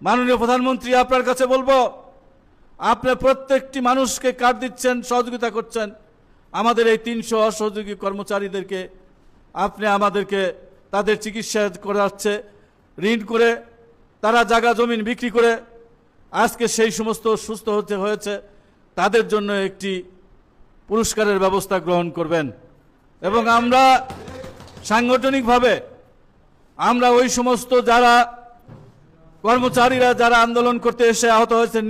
মাননীয় প্রধানমন্ত্রী, আপনার কাছে বলবো, আপনি প্রত্যেকটি মানুষকে কার্ড দিচ্ছেন, সহযোগিতা করছেন। আমাদের এই 300 অসহযোগী কর্মচারীদেরকে আপনি আমাদেরকে তাদের চিকিৎসা করাচ্ছে, ঋণ করে তারা জায়গা জমিন বিক্রি করে আজকে সেই সমস্ত সুস্থ হতে হয়েছে, তাদের জন্য একটি পুরস্কারের ব্যবস্থা গ্রহণ করবেন। এবং আমরা সাংগঠনিকভাবে আমরা ওই সমস্ত যারা কর্মচারীরা যারা আন্দোলন করতে এসে আহত হয়েছেন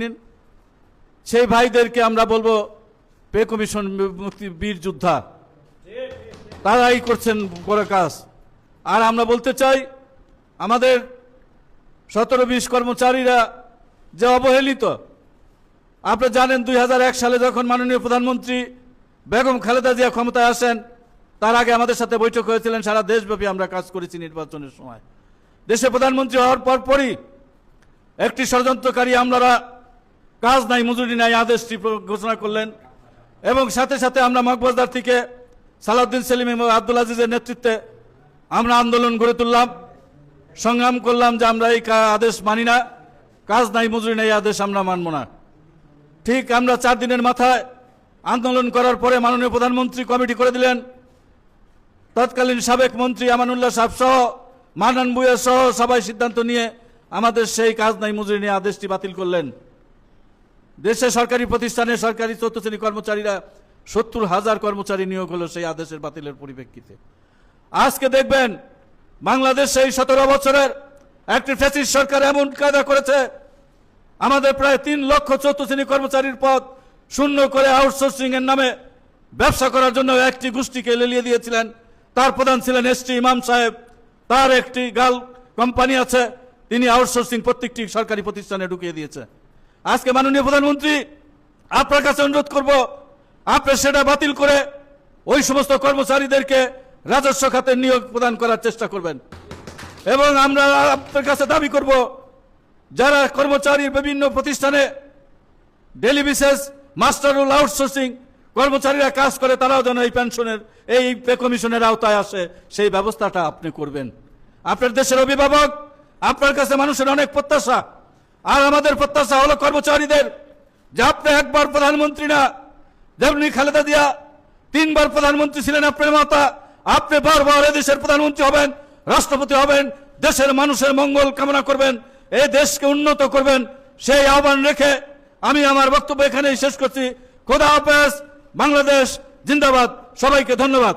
সেই ভাইদেরকে আমরা বলবো, পে কমিশন মুক্তি বীর যোদ্ধা, তারাই করছেন বড় কাজ। আর আমরা বলতে চাই, আমাদের 17-20 কর্মচারীরা যে অবহেলিত, আপনি জানেন 2001 সালে যখন মাননীয় প্রধানমন্ত্রী বেগম খালেদা জিয়া ক্ষমতায় আসেন, তার আগে আমাদের সাথে বৈঠক হয়েছিলেন। সারা দেশব্যাপী আমরা কাজ করেছি নির্বাচনের সময়। দেশে প্রধানমন্ত্রী হওয়ার পরপরই একটি ষড়যন্ত্রকারী আমলারা কাজ নাই মজুরি নাই আদেশটি ঘোষণা করলেন, এবং সাথে সাথে আমরা মগবাজার থেকে সালাউদ্দিন সেলিম এবং আব্দুল আজিজের নেতৃত্বে আমরা আন্দোলন গড়ে তুললাম, সংগ্রাম করলাম যে আমরা এই আদেশ মানি না, কাজ নাই মজুরি নাই আদেশ আমরা মানব না। ঠিক আমরা 4 দিনের মাথায় আন্দোলন করার পরে মাননীয় প্রধানমন্ত্রী কমিটি করে দিলেন। তৎকালীন সাবেক মন্ত্রী আমানুল্লাহ সাহেব সহ, মান্নান ভূঁইয়া সহ সবাই সিদ্ধান্ত নিয়ে আমাদের সেই কাজ নাই মজুরি নিয়ে আদেশটি বাতিল করলেন। দেশে সরকারি প্রতিষ্ঠানে সরকারি 4th শ্রেণী কর্মচারীরা 70,000 কর্মচারী নিয়োগ হলো সেই আদেশের বাতিলের পরিপ্রেক্ষিতে। আজকে দেখবেন বাংলাদেশে এই 17 বছরের একটি ফ্যাসিস্ট সরকার এমন কায়দা করেছে, আমাদের প্রায় 3 লক্ষ 4th শ্রেণী কর্মচারীর পদ শূন্য করে আউটসোর্সিং এর নামে ব্যবসা করার জন্য একটি গোষ্ঠীকে লেলিয়ে দিয়েছিলেন। তার প্রধান ছিলেন এসটি ইমাম সাহেব, তার একটি গার্ল কোম্পানি আছে, তিনি আউটসোর্সিং প্রত্যেকটি সরকারি প্রতিষ্ঠানে ঢুকিয়ে দিয়েছে। আজকে মাননীয় প্রধানমন্ত্রী, আপনার কাছে অনুরোধ করব, আপনি সেটা বাতিল করে ওই সমস্ত কর্মচারীদেরকে রাজস্ব খাতে নিয়োগ প্রদান করার চেষ্টা করবেন। এবং আমরা আপনার কাছে দাবি করব, যারা কর্মচারীর বিভিন্ন প্রতিষ্ঠানে daily basis master role outsourcing কর্মচারীরা কাজ করে, তারাও যেন এই পেনশনের এই পে কমিশনের আওতায় আসে, সেই ব্যবস্থাটা আপনি করবেন। আপনার দেশের অভিভাবক, আপনার কাছে মানুষের অনেক প্রত্যাশা, আর আমাদের প্রত্যাশা হলো কর্মচারীদের যে আপনি একবার প্রধানমন্ত্রী না, যেমনি খালেদা জিয়া 3 বার প্রধানমন্ত্রী ছিলেন আপনার মাতা, আপনি বারবার দেশের প্রধানমন্ত্রী হবেন, রাষ্ট্রপতি হবেন, দেশের মানুষের মঙ্গল কামনা করবেন, এই দেশকে উন্নত করবেন, সেই আহ্বান রেখে আমি আমার বক্তব্য এখানেই শেষ করছি। খোদা হাফেজ, বাংলাদেশ জিন্দাবাদ, সবাইকে ধন্যবাদ।